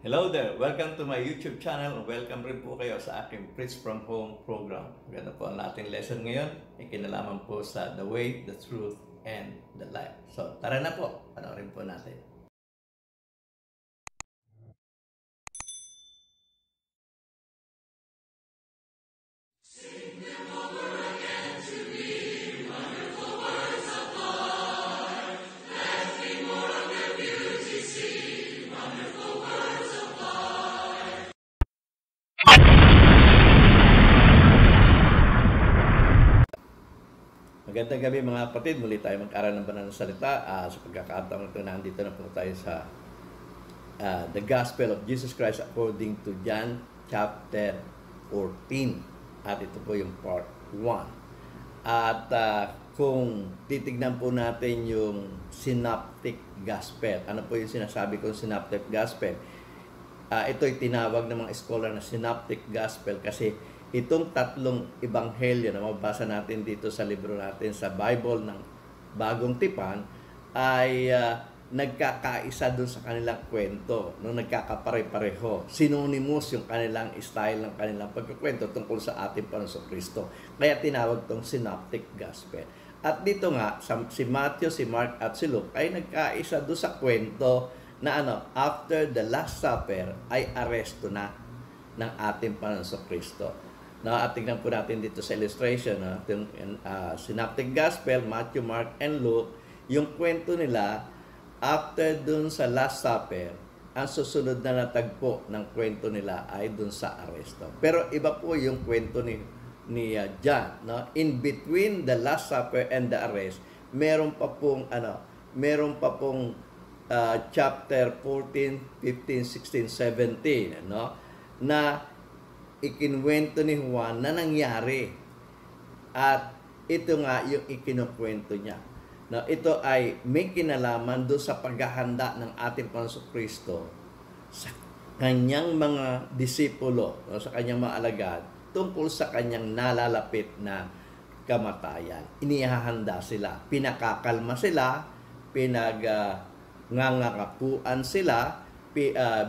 Hello there! Welcome to my YouTube channel. Welcome rin po kayo sa aking Preach From Home program. Maganda po ang ating lesson ngayon. Ikinalaman po sa The Way, The Truth, and The Life. So, tara na po. Panoorin po natin. Magandang gabi mga kapatid. Muli tayo mag-aral ng banal na salita. Sa pagkakataon ito, nandito na po tayo sa The Gospel of Jesus Christ according to John chapter 14. At ito po yung part 1. At kung titignan po natin yung synoptic gospel, ano po yung sinasabi kong synoptic gospel? Ito'y tinawag ng mga scholar na synoptic gospel kasi itong tatlong ebanghelyo na mababasa natin dito sa libro natin sa Bible ng Bagong Tipan ay nagkakaisa dun sa kanilang kwento, no? Nagkakapare-pareho. Synonymous yung kanilang style ng kanilang pagkukwento tungkol sa ating Panginoong Kristo. Kaya tinawag tong synoptic gospel. At dito nga, si Matthew, si Mark at si Luke ay nagkaisa dun sa kwento na after the Last Supper ay aresto na ng ating Panginoong Kristo. At tingnan po natin dito sa illustration, yung Synoptic Gospel, Matthew, Mark, and Luke, yung kwento nila after dun sa Last Supper, ang susunod na natagpo ng kwento nila ay dun sa aresto. Pero iba po yung kwento ni John, no? In between the Last Supper and the arrest, meron pa pong chapter 14, 15, 16, 17, no? Na ikinwento ni Juan na nangyari. At ito nga yung ikinukwento niya. Now, ito ay may kinalaman doon sa paghahanda ng ating Panginoong Kristo sa kanyang mga disipulo, no, sa kanyang mga alagad, tungkol sa kanyang nalalapit na kamatayan. Inihahanda sila, pinakakalma sila, pinagngangakapuan sila,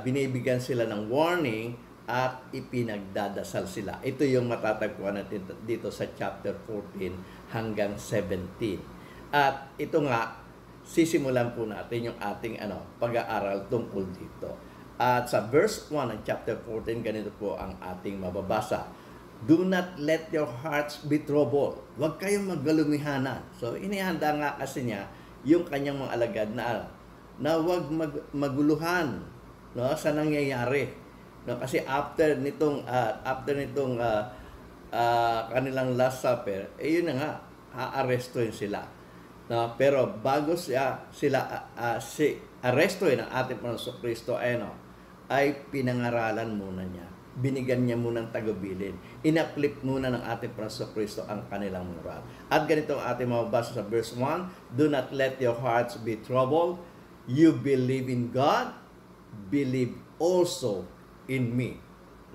binibigyan sila ng warning, at ipinagdadasal sila. Ito yung matatagpuan natin dito sa chapter 14 hanggang 17. At ito nga, sisimulan po natin yung ating pag-aaral tungkol dito. At sa verse 1 ng chapter 14, ganito po ang ating mababasa. Do not let your hearts be troubled. Huwag kayong magalumihanan. So, inihanda nga kasi niya yung kanyang mga alagad na huwag maguluhan, no, sa nangyayari. No, kasi after nitong kanilang Last Supper, yun na nga, aarestuhin sila. No, pero bago sila arestuhin ng ating Panginoong Kristo ay pinangaralan muna niya. Binigyan niya muna ng tagubilin. Inaplip muna ng ating Panginoong Kristo ang kanilang moral. At ganito ang ating mababasa sa verse 1, do not let your hearts be troubled. You believe in God, believe also in me.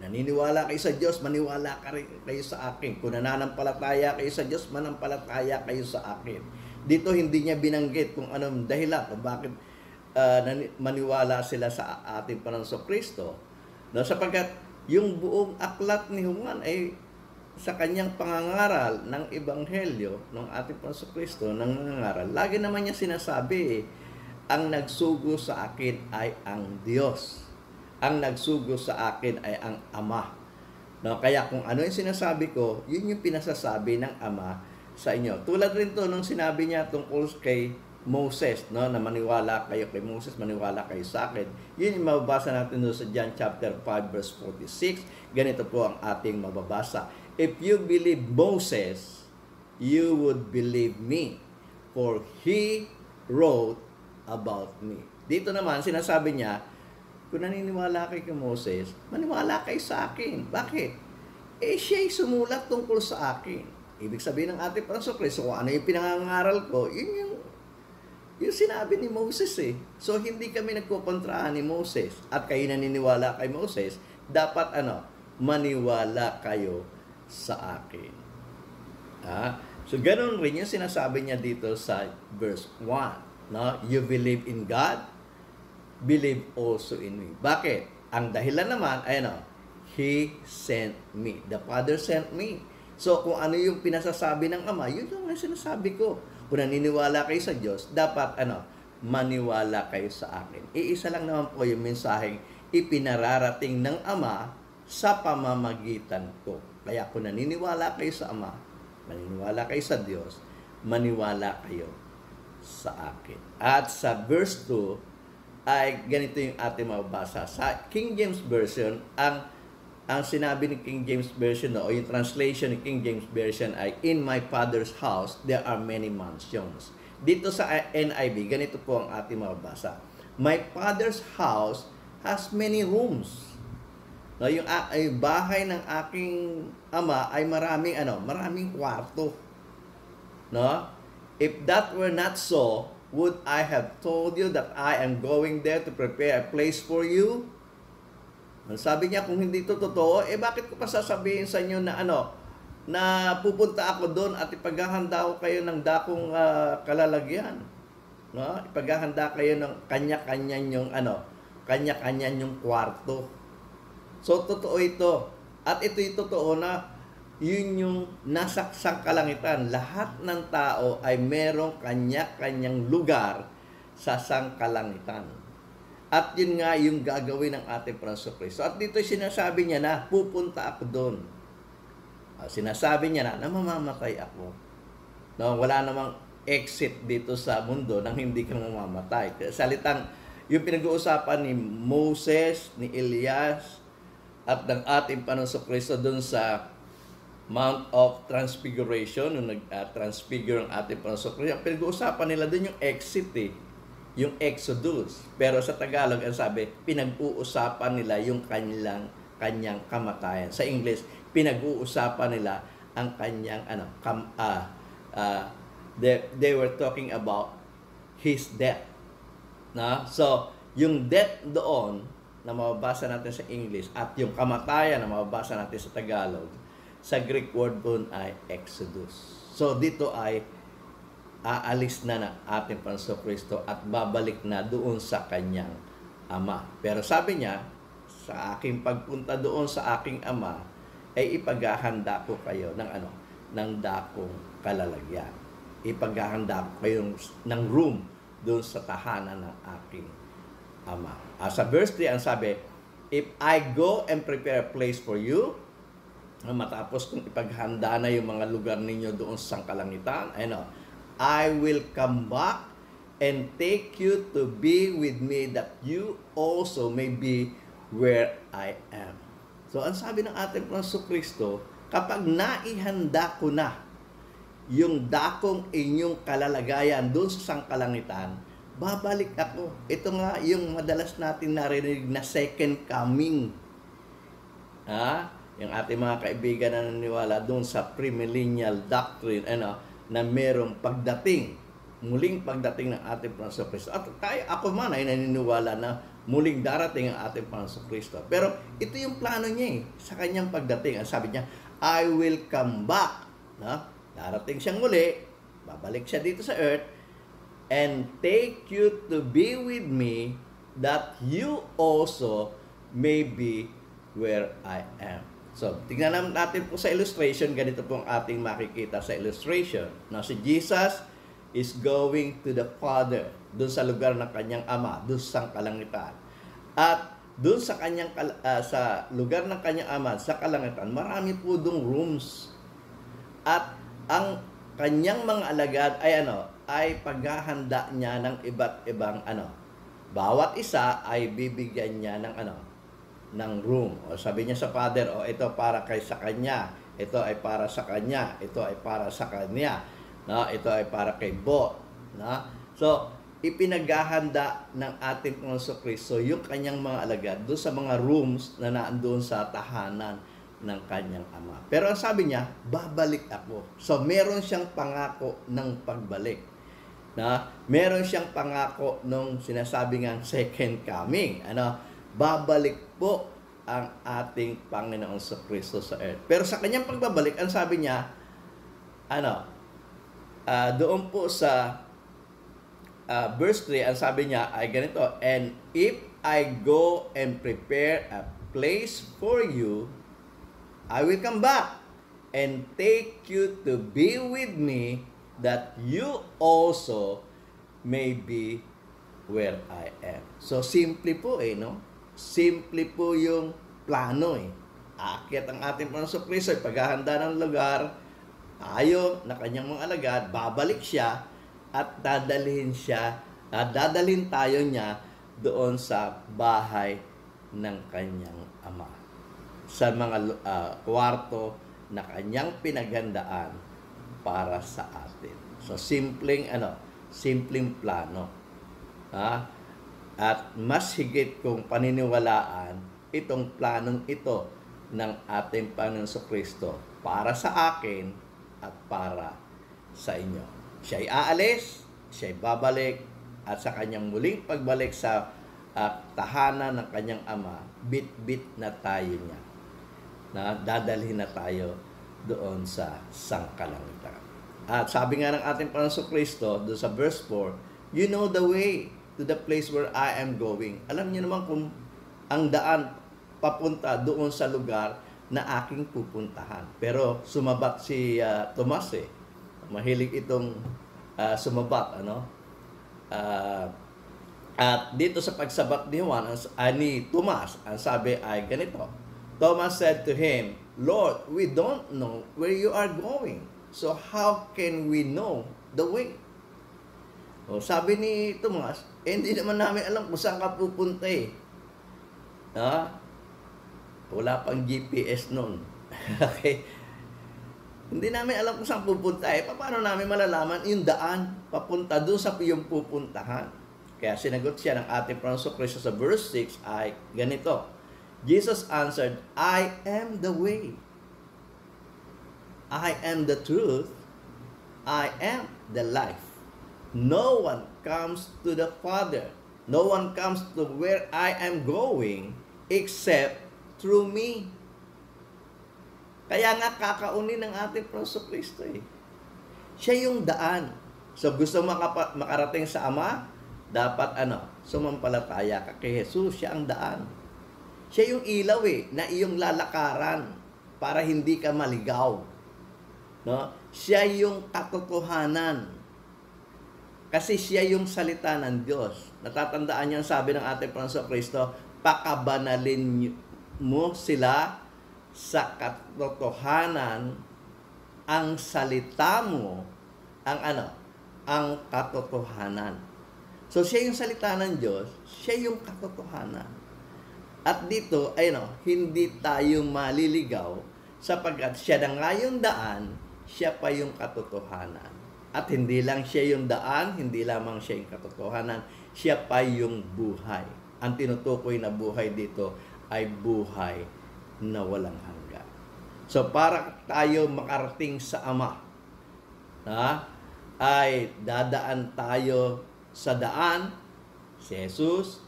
Naniniwala kayo sa Diyos, maniwala kayo sa akin. Kung nananampalataya kayo sa Diyos, manampalataya kayo sa akin. Dito hindi niya binanggit kung anong dahilan kung bakit maniwala sila sa ating Panginoong Kristo. No, sapagkat yung buong aklat ni Juan ay sa kanyang pangangaral ng Ebanghelyo ng ating Panginoong Kristo, ng nangangaral, lagi naman niya sinasabi, ang nagsugo sa akin ay ang Diyos. Ang nagsugo sa akin ay ang Ama. No, kaya kung ano yung sinasabi ko, yun yung pinasasabi ng Ama sa inyo. Tulad rin to nung sinabi niya tungkol kay Moses, no, na maniwala kayo kay Moses, maniwala kayo sa akin. Yun yung mababasa natin doon sa John chapter 5 verse 46. Ganito po ang ating mababasa. If you believe Moses, you would believe me, for he wrote about me. Dito naman sinasabi niya, kung naniniwala kayo kay Moses, maniwala kayo sa akin. Bakit? Siya'y sumulat tungkol sa akin. Ibig sabihin ng ating Panginoong Kristo, kung ano yung pinangangaral ko, yun yung sinabi ni Moses So, hindi kami nagkukontrahan ni Moses. At kayo naniniwala kay Moses, dapat maniwala kayo sa akin. So, ganun rin yung sinasabi niya dito sa verse 1. No? You believe in God, believe also in me. Bakit? Ang dahilan naman ay ano, He sent me. The Father sent me. So, kung ano yung pinasasabi ng Ama, yun yung sinasabi ko. Kung naniniwala kayo sa Diyos, dapat ano, maniwala kayo sa akin. Iisa lang naman po yung mensaheng ipinararating ng Ama sa pamamagitan ko. Kaya kung naniniwala kayo sa Ama, maniniwala kayo sa Diyos, maniwala kayo sa akin. At sa verse 2, ay ganito yung ating mababasa. Sa King James Version, ang sinabi ni King James Version o yung translation ni King James Version ay, in my Father's house there are many mansions. Dito sa NIV, ganito po ang ating mababasa. My Father's house has many rooms. No, yung bahay ng aking Ama ay maraming kwarto. No? If that were not so, would I have told you that I am going there to prepare a place for you? Sabi niya, kung hindi ito totoo, bakit ko pa sasabihin sa inyo na na pupunta ako doon at ipaghahanda ko kayo ng dakong kalalagyan. No? Ipaghahanda kayo ng kanya-kanya yung kwarto. So, totoo ito. At ito'y totoo na yun yung nasa sangkalangitan. Lahat ng tao ay merong kanya-kanyang lugar sa sangkalangitan. At yun nga yung gagawin ng ating Panginoon. At dito sinasabi niya na pupunta ako doon. Sinasabi niya na mamamatay ako. No, wala namang exit dito sa mundo nang hindi ka mamamatay. Salitang yung pinag-uusapan ni Moses, ni Elias, at ng ating Panginoon Kristo doon sa Mount of Transfiguration, nung nag-transfigure ang ating Panginoon Kristo, pinag-uusapan nila doon yung exit yung Exodus. Pero sa Tagalog, ang sabi, pinag-uusapan nila yung kanyang kamatayan. Sa English, pinag-uusapan nila ang kanyang they were talking about his death. Na? So, yung death doon na mababasa natin sa English at yung kamatayan na mababasa natin sa Tagalog, sa Greek word doon ay Exodus. So, dito ay aalis na ng ating Panginoon Kristo at babalik na doon sa kanyang Ama. Pero sabi niya, sa aking pagpunta doon sa aking Ama, ay ipaghahanda ko kayo ng dakong kalalagyan. Ipaghahanda ko kayo ng room doon sa tahanan ng aking Ama. Sa verse 3, ang sabi, if I go and prepare a place for you, matapos kong ipaghanda na yung mga lugar ninyo doon sa sangkalangitan, I will come back and take you to be with me that you also may be where I am. So, ang sabi ng ating Panginoon Kristo, kapag naihanda ko na yung dakong inyong kalalagayan doon sa sangkalangitan, babalik ako. Ito nga yung madalas natin narinig na second coming. Yung ating mga kaibigan na naniniwala doon sa premillennial doctrine, na merong pagdating, muling pagdating ng ating Panginoon Kristo. At ako man ay naniniwala na muling darating ang ating Panginoon Kristo. Pero ito yung plano niya sa kanyang pagdating. Sabi niya, I will come back. Darating siyang muli, babalik siya dito sa earth, and take you to be with me that you also may be where I am. So, tingnan natin po sa illustration, ganito po ang ating makikita sa illustration. Now, si Jesus is going to the Father, doon sa lugar ng kanyang Ama, doon sa kalangitan. At doon sa kanyang sa lugar ng kanyang Ama, sa kalangitan, marami po doong rooms. At ang kanyang mga alagad ay paghahanda niya ng iba't ibang bawat isa ay bibigyan niya ng room. O sabi niya sa Father, ito para sa kanya, ito ay para sa kanya, ito ay para sa kanya, ito ay para kay Bo. So, ipinaghahanda ng ating Panginoon Kristo yung kanyang mga alagad doon sa mga rooms na naandoon sa tahanan ng kanyang Ama. Pero ang sabi niya, babalik ako. So, meron siyang pangako ng pagbalik. Meron siyang pangako nung sinasabi ngang second coming. Babalik po ang ating Panginoon sa Kristo sa earth. Pero sa kanyang pagbabalik, ang sabi niya, doon po sa verse 3, ang sabi niya ay ganito, and if I go and prepare a place for you, I will come back and take you to be with me, that you also may be where I am. So, simple po no? Simple po yung plano Aakyat ang ating Panginoon Kristo, paghahanda ng lugar, tayo na kanyang mga alagad, babalik siya at dadalhin tayo niya doon sa bahay ng kanyang ama. Sa mga kwarto na kanyang pinaghandaan para sa atin. So, simpleng plano. At mas higit kong paniniwalaan itong planong ito ng ating Panginoon Kristo para sa akin at para sa inyo. Siya'y aalis, siya'y babalik, at sa kanyang muling pagbalik sa tahanan ng kanyang ama, bit-bit na tayo niya. Dadalhin na tayo doon sa sangkalangitan. At sabi nga ng ating Panginoon Kristo, doon sa verse 4, you know the way to the place where I am going. Alam niyo naman kung ang daan papunta doon sa lugar na aking pupuntahan. Pero sumabat si Tomas Mahilig itong sumabat, at dito sa pagsabat ni Tomas, ang sabi ay ganito. Thomas said to him, Lord, we don't know where you are going. So how can we know the way? O sabi ni Tomas, hindi naman namin alam kung saan ka pupunta Wala pang GPS noon. Okay? Hindi namin alam kung saan pupunta Paano namin malalaman yung daan papunta doon sa iyong pupuntahan? Kaya sinagot siya ng ating Panginoon Kristo sa verse 6 ay ganito. Jesus answered, I am the way. I am the truth. I am the life. No one comes to the Father. No one comes to where I am going except through me. Kaya nga kakaunin ng ating Panginoon Kristo Siya yung daan. So gusto makarating sa Ama, dapat sumampalataya ka kay Jesus. Siya ang daan. Siya yung ilaw na iyong lalakaran para hindi ka maligaw. Siya yung katotohanan. Kasi siya yung salita ng Diyos. Natatandaan niyo ang sabi ng ating Panginoon Kristo, pakabanalin mo sila sa katotohanan, ang salita mo, ang katotohanan. So, siya yung salita ng Diyos, siya yung katotohanan. At dito, hindi tayo maliligaw sapagkat siya na nga yung daan, siya pa yung katotohanan. At hindi lang siya yung daan, hindi lamang siya yung katotohanan, siya pa yung buhay. Ang tinutukoy na buhay dito ay buhay na walang hanggan. So, para tayo makarating sa Ama, ay dadaan tayo sa daan, si Jesus,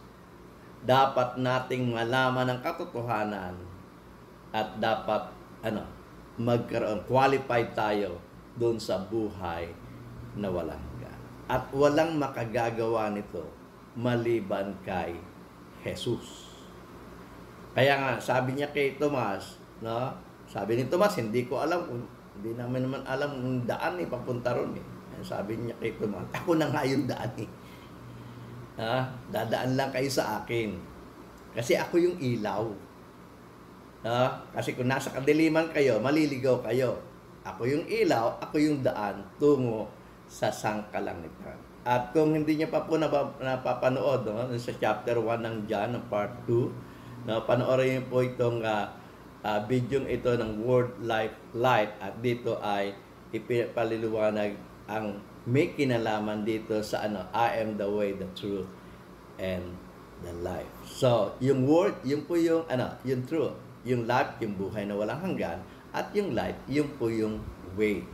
dapat nating malaman ang katotohanan at dapat qualified tayo doon sa buhay na walang hanggan. At walang makagagawa nito maliban kay Jesus. Kaya nga, sabi niya kay Tomas, sabi ni Tomas, hindi namin naman alam kung daan papunta ron Sabi niya kay Tomas, ako na nga yung daan dadaan lang kayo sa akin. Kasi ako yung ilaw. Kasi kung nasa kadiliman kayo, maliligaw kayo. Ako yung ilaw, ako yung daan tungo sa sangkalangitan. At kung hindi niya pa po napapanood sa chapter 1 ng John, ng part 2, panoorin niyo po itong video ito ng Word Life Light. At dito ay ipaliliwanag ang may kinalaman dito sa I am the way, the truth, and the life. So, yung word, yung po yung yung truth, yung life, yung buhay na walang hanggan, at yung life, yung po yung way.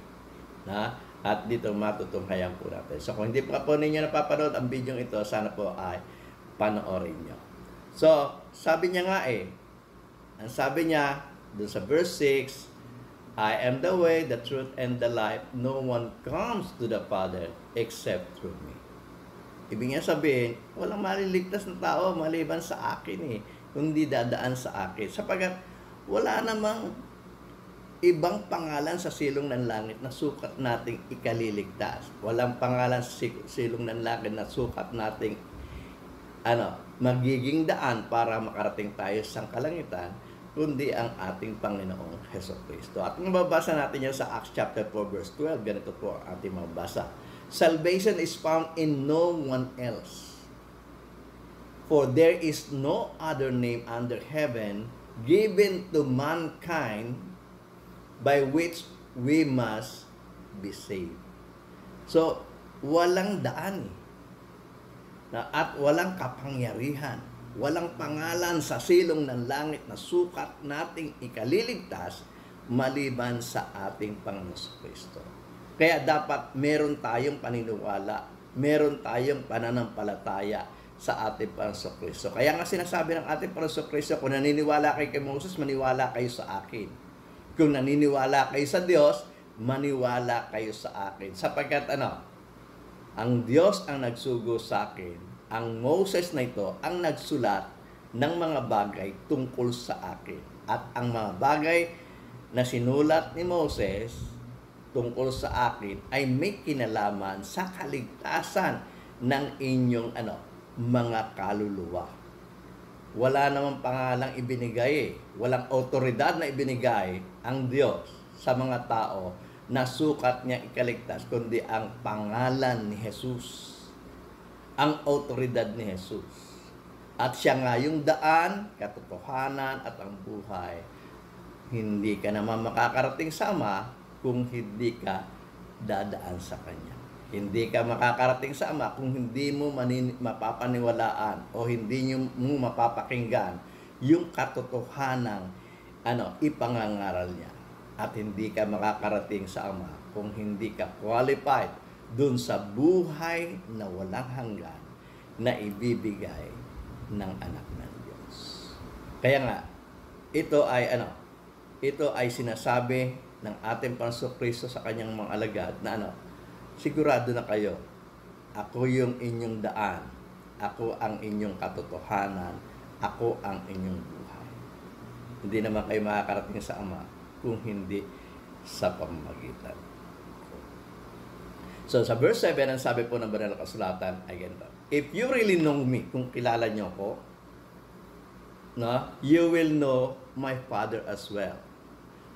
At dito matutunghayan po natin. So, kung hindi pa po ninyo napapanood ang video ito, sana po ay panoorin nyo. So, sabi niya nga ang sabi niya doon sa verse 6, I am the way, the truth, and the life. No one comes to the Father except through me. Ibig niya sabihin, walang maliligtas na tao maliban sa akin eh, kundi dadaan sa akin. Sapagat wala namang ibang pangalan sa silong ng langit na sukat nating ikaliligtas. Walang pangalan sa silong ng langit na sukat nating magiging daan para makarating tayo sa kalangitan, kundi ang ating Panginoong Hesukristo. At mababasa natin yan sa Acts chapter 4 verse 12. Ganito po ang ating mababasa. Salvation is found in no one else. For there is no other name under heaven given to mankind by which we must be saved. So, walang daan at walang kapangyarihan, walang pangalan sa silong ng langit na sukat nating ikaliligtas maliban sa ating Panginoong Kristo. Kaya dapat meron tayong paniniwala, meron tayong pananampalataya sa ating Panginoong Kristo. Kaya nga sinasabi ng ating Panginoong Kristo, kung naniniwala kayo kay Moses, maniwala kayo sa akin. Kung naniniwala kayo sa Diyos, maniwala kayo sa akin. Sapagkat ang Diyos ang nagsugo sa akin, ang Moses na ito ang nagsulat ng mga bagay tungkol sa akin. At ang mga bagay na sinulat ni Moses tungkol sa akin ay may kinalaman sa kaligtasan ng inyong mga kaluluwa. Wala namang pangalang ibinigay, walang otoridad na ibinigay ang Diyos sa mga tao na sukat niya ikaligtas, kundi ang pangalan ni Jesus, ang otoridad ni Jesus. At siya nga yung daan, katotohanan at ang buhay. Hindi ka naman makakarating sa Ama kung hindi ka dadaan sa Kanya. Hindi ka makakarating sa Ama kung hindi mo mapapaniwalaan o hindi mo mapapakinggan yung katotohanang ipangangaral niya. At hindi ka makakarating sa Ama kung hindi ka qualified dun sa buhay na walang hanggan na ibibigay ng anak ng Diyos. Kaya nga, ito ay sinasabi ng ating Panginoong Kristo sa kanyang mga alagad na sigurado na kayo, ako yung inyong daan, ako ang inyong katotohanan, ako ang inyong buhay. Hindi naman kayo makakarating sa Ama kung hindi sa pamamagitan. So, sa verse 7, ang sabi po ng banal na kasulatan ay ganito. If you really know me, kung kilala nyo ko, you will know my Father as well.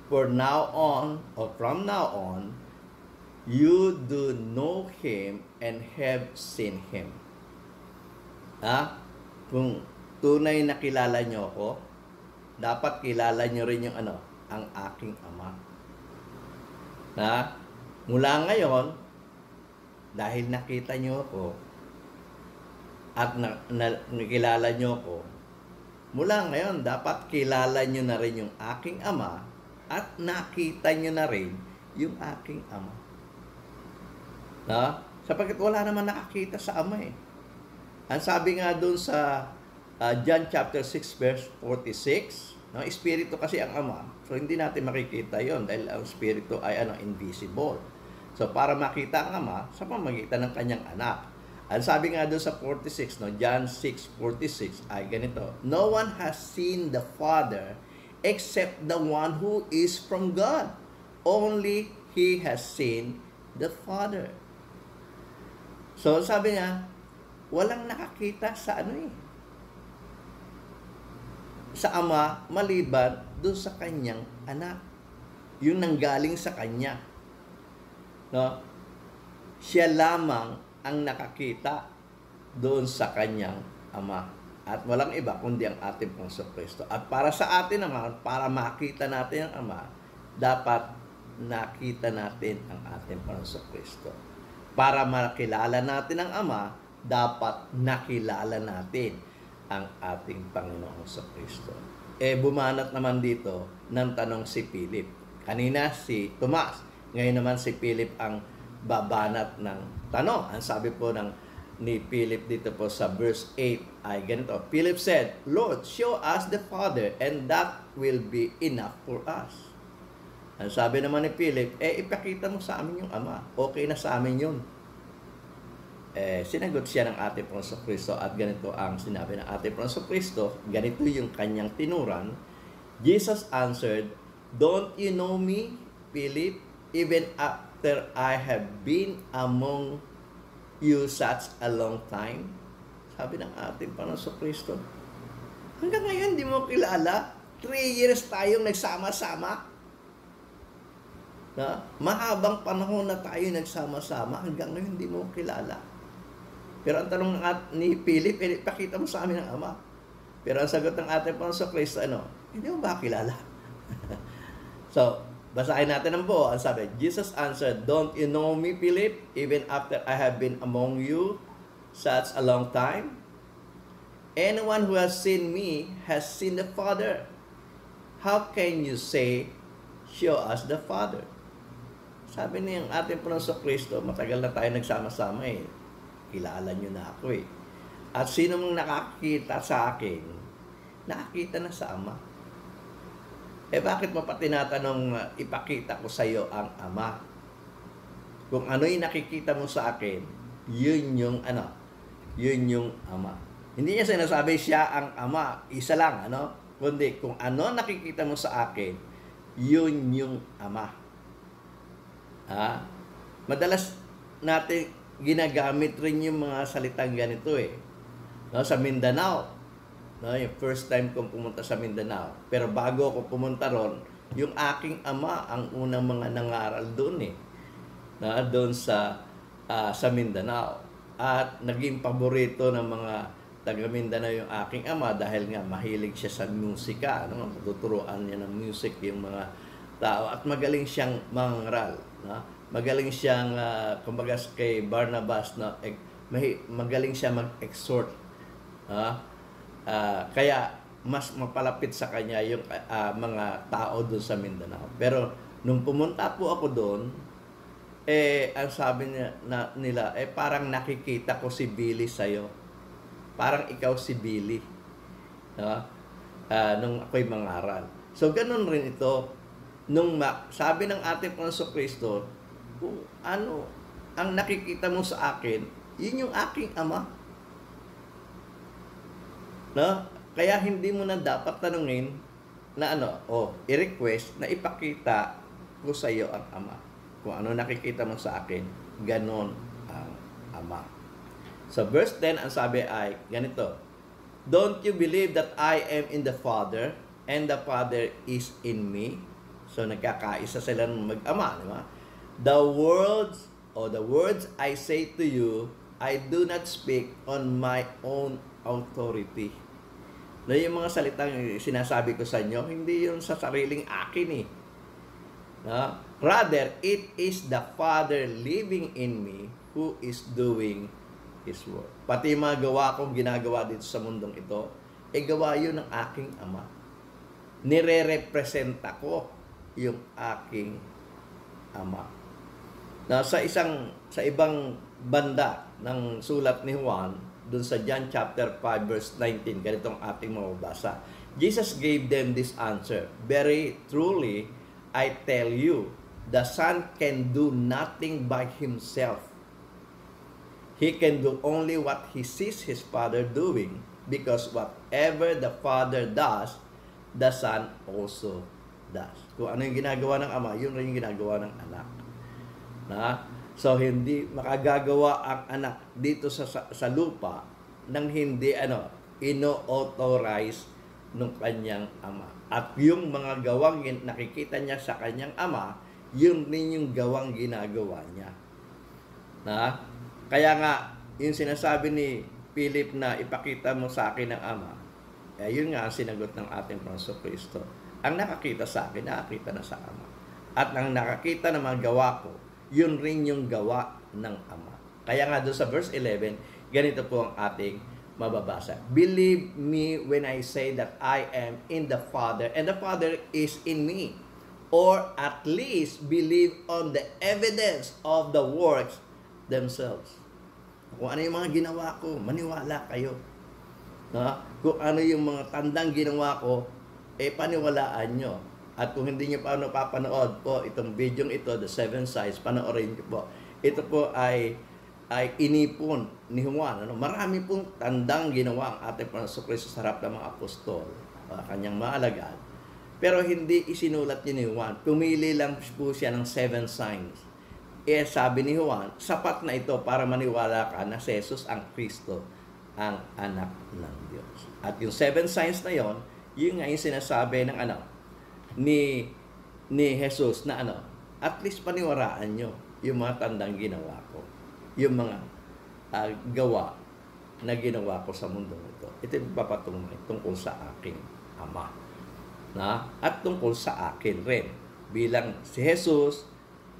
For now on, or from now on, you do know Him and have seen Him. Kung tunay na kilala nyo ako, dapat kilala nyo rin yung ang aking Ama. Mula ngayon, dahil nakita nyo ako at nakilala nyo ako, mula ngayon, dapat kilala nyo na rin yung aking Ama at nakita nyo na rin yung aking Ama. Sapagkat wala naman nakakita sa Ama eh. Ang sabi nga doon sa John chapter 6 verse 46, Espiritu kasi ang Ama. So, hindi natin makikita yon dahil ang Espiritu ay invisible. So, para makita ang Ama, sa pamamagitan ng kanyang anak. Ang sabi nga doon sa 46, John 6:46, ay ganito, no one has seen the Father except the one who is from God. Only He has seen the Father. So, sabi niya, walang nakakita sa sa Ama maliban doon sa kanyang anak. Yung nanggaling sa kanya. Siya lamang ang nakakita doon sa kanyang Ama. At walang iba kundi ang ating Panginoong Kristo. At para sa atin naman, para makita natin ang Ama, dapat nakita natin ang ating Panginoong Kristo. Para makilala natin ang Ama, dapat nakilala natin ang ating Panginoong Kristo. Bumanat naman dito ng tanong si Philip. Kanina si Tomas, ngayon naman si Philip ang babanat ng tanong. Ang sabi po ni Philip dito po sa verse 8 ay ganito. Philip said, Lord, show us the Father and that will be enough for us. Ang sabi naman ni Philip, ipakita mo sa amin yung Ama. Okay na sa amin yun. Sinagot siya ng ating Panginoon Kristo at ganito ang sinabi ng ating Panginoon Kristo, ganito yung kanyang tinuran. Jesus answered, "Don't you know me, Philip, even after I have been among you such a long time?" Sabi ng ating Panginoon Kristo, hanggang ngayon di mo kilala? 3 years tayong nagsama-sama. Na, mahabang panahon na tayo nagsama-sama, hanggang ngayon di mo kilala. Pero ang tanong ni Philip, pakita mo sa amin ang Ama. Pero ang sagot ng ating Panginoon Kristo, hindi mo ba kilala? So, basahin natin ang buo. Ang sabi, Jesus answered, "Don't you know me, Philip, even after I have been among you such a long time? Anyone who has seen me has seen the Father. How can you say, 'Show us the Father'?" Sabi niya, ang ating Panginoon Kristo, matagal na tayo nagsama-sama Kilala niyo na ako At sino mong nakakita sa akin, nakakita na sa Ama. Bakit mo pa tinatanong, ipakita ko sa iyo ang Ama? Kung ano yung nakikita mo sa akin, yun yung yun yung Ama. Hindi niya sinasabi siya ang Ama, isa lang, kundi kung ano nakikita mo sa akin, yun yung Ama. Madalas natin ginagamit rin yung mga salitang ganito sa Mindanao. Yung first time kong pumunta sa Mindanao. Pero bago ako pumunta ron, yung aking ama ang unang mga nangaral doon doon sa Mindanao. At naging paborito ng mga taga Mindanao yung aking ama dahil nga mahilig siya sa musika. Tuturuan niya ng music yung mga tao. At magaling siyang mangaral. Magaling siyang, kumbaga kay Barnabas, magaling siya mag-exhort. Kaya mas mapalapit sa kanya yung mga tao doon sa Mindanao. Pero nung pumunta po ako doon, ang sabi nila, parang nakikita ko si Billy sa'yo. Parang ikaw si Billy. Nung ako'y mangaral. So, ganun rin ito. Sabi ng ating Panginoon Kristo, kung ano ang nakikita mo sa akin, yun yung aking Ama. Kaya hindi mo na dapat tanungin na i-request na ipakita ko sa iyo ang Ama. Kung ano nakikita mo sa akin, ganon ang Ama. So verse 10, ang sabi ay ganito, "Don't you believe that I am in the Father and the Father is in me?" So nagkakaisa sila ng mag-ama, di ba? The words I say to you, I do not speak on my own authority. Yung mga salitang sinasabi ko sa inyo, hindi yun sa sariling akin Rather, it is the Father living in me who is doing His work. Pati yung mga gawa kong ginagawa dito sa mundong ito, gawa yun ng aking Ama. Nire-representa ko yung aking Ama. Sa ibang banda ng sulat ni Juan, dun sa John chapter 5 verse 19, ganitong ating mababasa. Jesus gave them this answer, "Very truly, I tell you, the Son can do nothing by himself. He can do only what he sees his Father doing, because whatever the Father does, the Son also does." Kung ano yung ginagawa ng Ama, yun rin yung ginagawa ng anak. So hindi makagagawa ang anak dito sa lupa nang hindi ino-authorize ng kanyang Ama. At yung mga gawang nakikita niya sa kanyang Ama, yun din yung gawang ginagawa niya. Kaya nga yung sinasabi ni Philip na ipakita mo sa akin ang Ama, yun nga ang sinagot ng ating Panginoon Kristo. Ang nakakita sa akin, nakakita na sa Ama. At ang nakakita ng mga gawa ko, yun rin yung gawa ng Ama. Kaya nga doon sa verse 11, ganito po ang ating mababasa. "Believe me when I say that I am in the Father and the Father is in me. Or at least believe on the evidence of the works themselves." Kung ano yung mga ginawa ko, maniwala kayo. Kung ano yung mga tandang ginawa ko, paniwalaan nyo. At kung hindi nyo pa napapanood po itong video ito, The 7 Signs, panoorin nyo po. Ito po ay ay inipon ni Juan. Ano? Marami pong tandang ginawa ang ating Panginoon Kristo sa harap ng mga apostol, kanyang mga alagad. Pero hindi isinulat niya ni Juan. Pumili lang po siya ng 7 signs. Sabi ni Juan, sapat na ito para maniwala ka na si Jesus ang Kristo, ang anak ng Diyos. At yung 7 signs na yon, yun nga yung sinasabi ng ni Jesus na at least paniwaraan nyo yung mga tandang ginawa ko. Yung mga gawa na ginawa ko sa mundo ito. Ito yung papatunay tungkol sa aking Ama. At tungkol sa akin rin. Bilang si Jesus,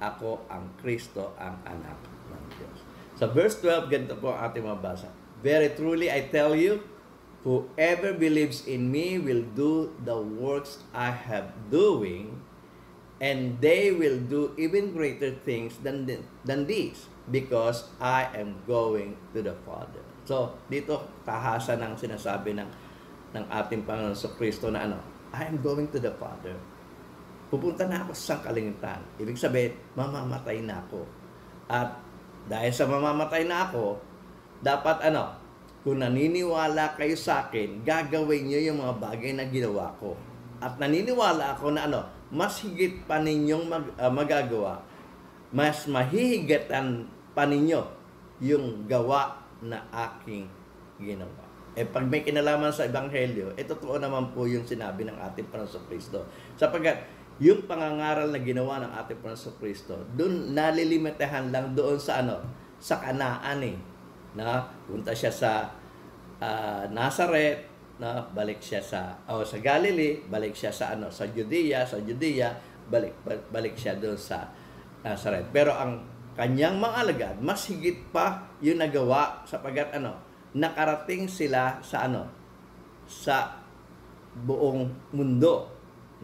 ako ang Kristo, ang anak ng Diyos. Sa verse 12, ganito po ang ating mabasa. Very truly, I tell you, whoever believes in me will do the works I have doing, and they will do even greater things than these, because I am going to the Father. So, dito tahasa ng sinasabi ng ating Panginoon Kristo na I am going to the Father. Pupunta na ako sa sangkalingitan. Ibig sabihin, mamamatay na ako. At dahil sa mamamatay na ako, dapat kung naniniwala kayo sa akin, gagawin niyo yung mga bagay na ginawa ko. At naniniwala ako na mas higit pa ninyong magagawa, mas mahihigatan pa ninyo yung gawa na aking ginawa. Pag may kinalaman sa Ebanghelyo, totoo naman po yung sinabi ng ating Panginoon Kristo. Sapagkat yung pangangaral na ginawa ng ating Panginoon Kristo, doon nalilimitahan lang doon sa sa Kanaan na punta siya sa Nazareth, balik siya sa Galilee, balik siya sa sa Judea, balik siya doon sa Nazareth. Pero ang kanyang mga alagad, mas higit pa yung nagawa sapagkat nakarating sila sa sa buong mundo,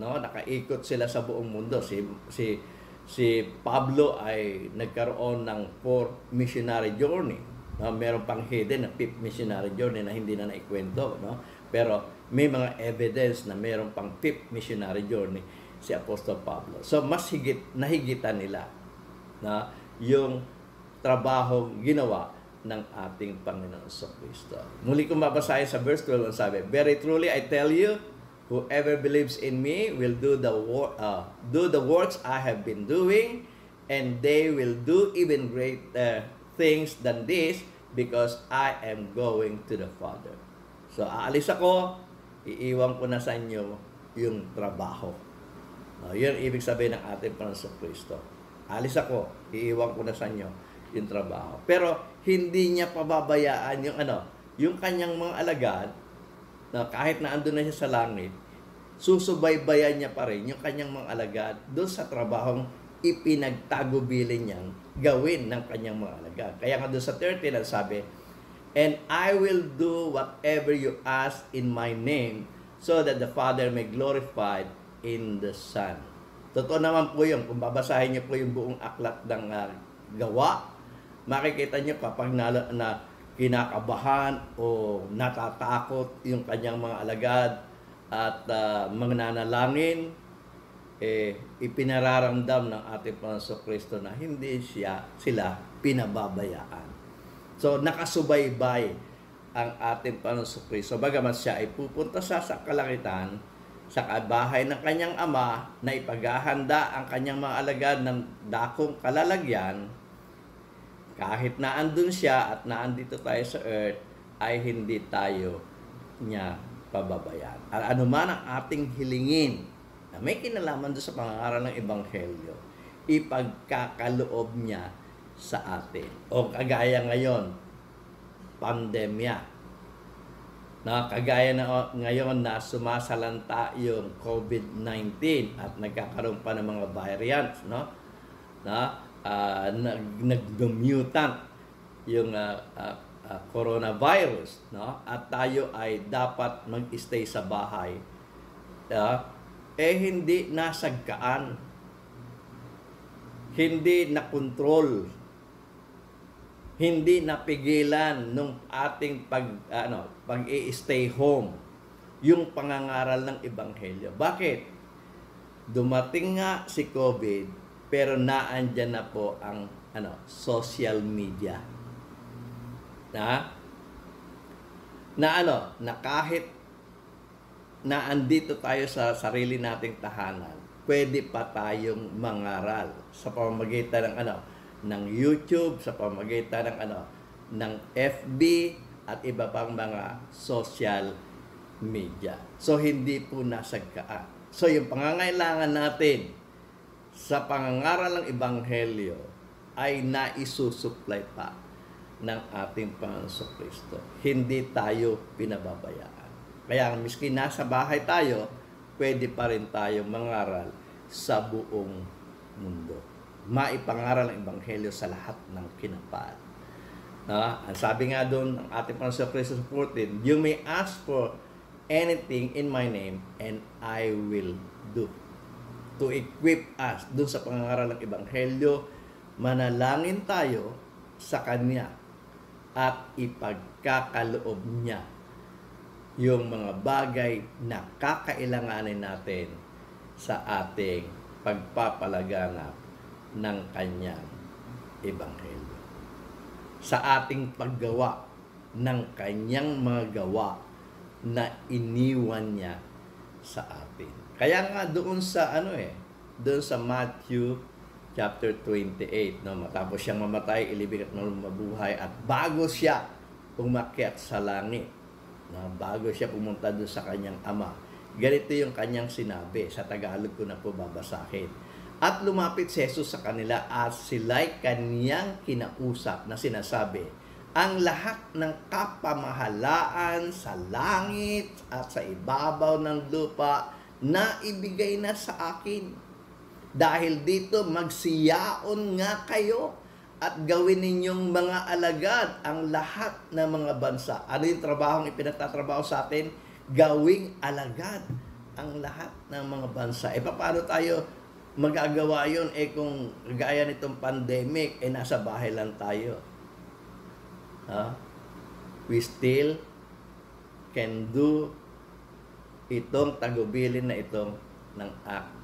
nakaikot sila sa buong mundo. Si Pablo ay nagkaroon ng 4 missionary journey. Meron pang hidden na 5th missionary journey na hindi na naikwento, pero may mga evidence na meron pang 5th missionary journey si Apostol Pablo. So mas nahigitan nila na yung trabaho ginawa ng ating Panginoon Kristo. Muli kong babasahin sa verse 12, ang sabi, very truly I tell you, whoever believes in me will do the works I have been doing, and they will do even greater things than this, because I am going to the Father. So aalis ako, iiwan ko na sa inyo yung trabaho. Yun ibig sabihin ng ating Panginoon Kristo. Alis ako, iiwan ko na sa inyo yung trabaho. Pero hindi niya pababayaan yung kanyang mga alagad, na kahit na andun na siya sa langit, susubaybayan niya pa rin yung kanyang mga alagad doon sa trabahong ipinagtagubilin niyang gawin ng kanyang mga alagad. Kaya nga doon sa 13, sabi, and I will do whatever you ask in my name, so that the Father may glorified in the Son. Totoo naman po yun. Kung babasahin niyo po yung buong aklat ng gawa, makikita niyo kapag na kinakabahan o natatakot yung kanyang mga alagad at mga nanalangin, ipinararamdam ng ating Panginoon Kristo na hindi sila pinababayaan. So, nakasubaybay ang ating Panginoon Kristo. Bagaman siya ay pupunta sa kalangitan, sa bahay ng kanyang Ama, na ipaghahanda ang kanyang mga alagad ng dakong kalalagyan, kahit na andun siya at naandito tayo sa earth, ay hindi tayo niya pababayaan. Ano man ang ating hilingin na may kinalaman doon sa pangangaral ng Ebanghelyo, ipagkakaloob niya sa atin. O kagaya ngayon, pandemya. Kagaya na ngayon na sumasalanta yung COVID-19 at nagkakaroon pa ng mga variants, nag-mutant yung coronavirus, at tayo ay dapat mag-stay sa bahay. Hindi nasagkaan, hindi nakontrol, hindi napigilan nung ating pag-i-stay home yung pangangaral ng Ebanghelyo. Bakit? Dumating nga si COVID, pero naandyan na po ang social media. Na, na kahit na andito tayo sa sarili nating tahanan, pwede pa tayong mangaral sa pamamagitan ng ng YouTube, sa pamamagitan ng ng FB at iba pang mga social media. So hindi po nasagkaan. So yung pangangailangan natin sa pangangaral ng ebanghelyo ay naisusupply pa ng ating Panginoong Kristo. Hindi tayo pinababayaan. Kaya miski nasa bahay tayo, pwede pa rin tayo mangaral sa buong mundo. Maipangaral ang ebanghelyo sa lahat ng kinapal. Ang sabi nga doon ng ating Panginoong Kristo sa 14, you may ask for anything in my name and I will do. To equip us doon sa pangangaral ng ebanghelyo, manalangin tayo sa Kanya at ipagkakaloob niya yung mga bagay na kakailanganin natin sa ating pagpapalaganap ng Kanyang ebanghelyo. Sa ating paggawa ng Kanyang mga gawa na iniwan niya sa atin. Kaya nga doon sa doon sa Matthew chapter 28, matapos siyang mamatay, ilibing at mabuhay, at bago siya umakyat sa langit, bago siya pumunta doon sa kanyang ama, ganito yung kanyang sinabi. Sa Tagalog ko na po babasahin. At lumapit si Jesus sa kanila at sila'y kanyang kinausap na sinasabi, ang lahat ng kapamahalaan sa langit at sa ibabaw ng lupa na ibigay na sa akin. Dahil dito, magsiyaon nga kayo at gawin ninyong mga alagad ang lahat ng mga bansa. Ano yung trabahong ipinagtatrabaho sa atin? Gawing alagad ang lahat ng mga bansa. Paano tayo magagawa yun? Kung gaya nitong pandemic, nasa bahay lang tayo. We still can do itong tagubilin na itong ng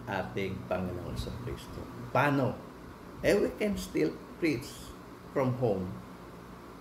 ating Panginoong Kristo. Paano? We can still preach from home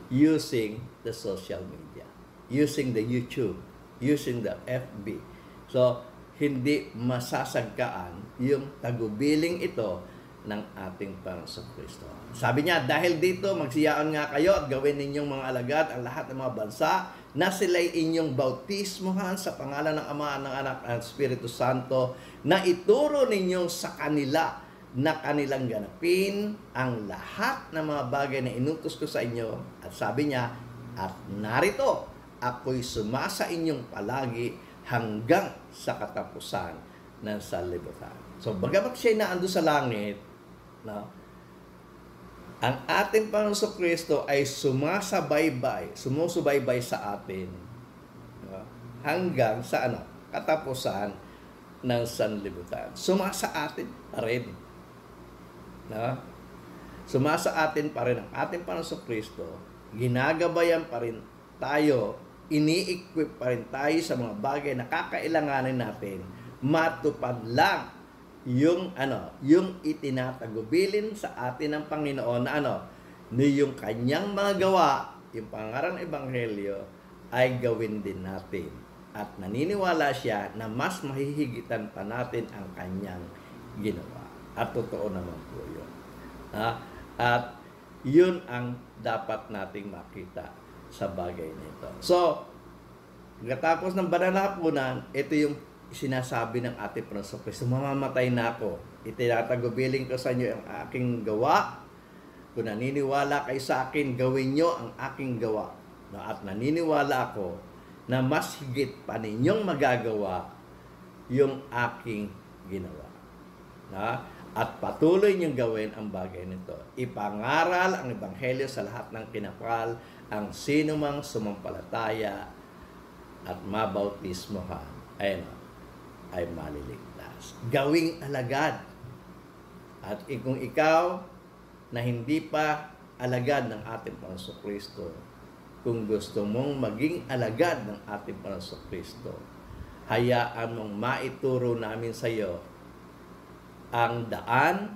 using the social media, using the YouTube, using the FB. So, hindi masasagkaan yung tagubiling ito ng ating Panginoong Kristo. Sabi niya, dahil dito, magsiyaan nga kayo at gawin ninyong mga alagad ang lahat ng mga bansa na sila'y inyong bautismohan sa pangalan ng Ama, ng Anak, at Espiritu Santo, na ituro ninyo sa kanila na kanilang ganapin ang lahat ng mga bagay na inutos ko sa inyo. At sabi niya, at narito, ako'y sumasa inyong palagi hanggang sa katapusan ng sanlibutan. So, bagamat siya naando sa langit, ang ating Panginoong Kristo ay sumusubaybay sa atin hanggang sa katapusan ng sanlibutan. Sumasa atin pa rin. Sumasa atin pa rin ang ating Panginoong Kristo. Ginagabayan pa rin tayo, ini-equip pa rin tayo sa mga bagay na kakailanganin natin. Matupad lang yung itinatagubilin sa atin ng Panginoon na yung kanyang mga gawa, yung pangarang ebanghelyo ay gawin din natin. At naniniwala siya na mas mahihigitan pa natin ang kanyang ginawa. At totoo naman po yun. At yun ang dapat nating makita sa bagay nito. So, pagkatapos ng banal na hapunan, ito yung sinasabi ng ating Panginoong Kristo, mamamatay na ako. Itinatagubilin ko sa inyo ang aking gawa. Kung naniniwala kayo sa akin, gawin nyo ang aking gawa. At naniniwala ako na mas higit pa ninyong magagawa yung aking ginawa. At patuloy niyong gawin ang bagay nito. Ipangaral ang ebanghelyo sa lahat ng kinapal, ang sinumang sumampalataya at mabautismohan ay maliligtas. Gawing alagad. At kung ikaw na hindi pa alagad ng ating Panginoong Kristo, kung gusto mong maging alagad ng ating Panginoong Kristo, hayaan mong maituro namin sa iyo ang daan,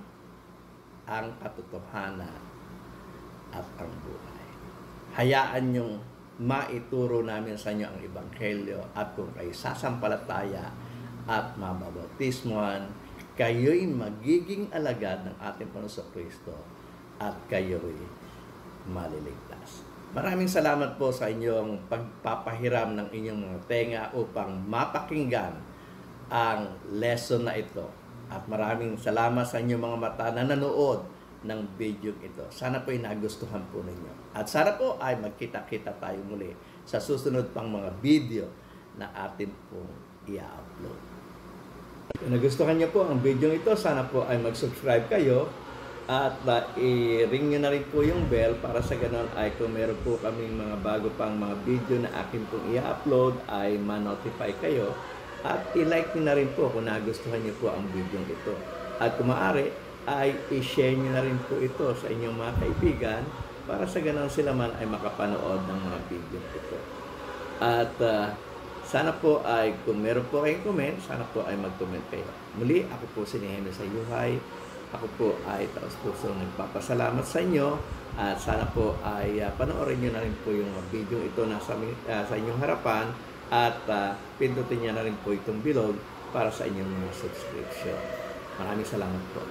ang katotohanan, at ang buhay. hayaan yung maituro namin sa inyo ang Ebanghelyo at kung kayo sasampalataya at mababautismuhan, kayo'y magiging alagad ng ating Panginoong Kristo at kayo'y maliligtas. Maraming salamat po sa inyong pagpapahiram ng inyong mga tenga upang mapakinggan ang lesson na ito. At maraming salamat sa inyong mga mata na nanood ng video ito. Sana po ay nagustuhan po ninyo. At sana po ay magkita-kita tayo muli sa susunod pang mga video na atin pong i-upload. Kung nagustuhan niyo po ang video ito, sana po ay mag-subscribe kayo at i-ring nyo na rin po yung bell para sa ganon ay kung meron po kaming mga bago pang mga video na akin pong i-upload ay ma-notify kayo at i-like nyo na rin po kung nagustuhan nyo po ang video ito. At kung maaari ay i-share nyo na rin po ito sa inyong mga kaibigan para sa ganon sila man ay makapanood ng mga video ito. At sana po ay kung meron po kayong comment, sana po ay mag-comment kayo. Muli, ako po si Nehemio Sayuhay. Ako po ay taos-pusong nagpapasalamat sa inyo at sana po ay panoorin nyo na rin po yung video ito na sa inyong harapan at pindutin nyo na rin po itong bilog para sa inyong mga subscription. Maraming salamat po.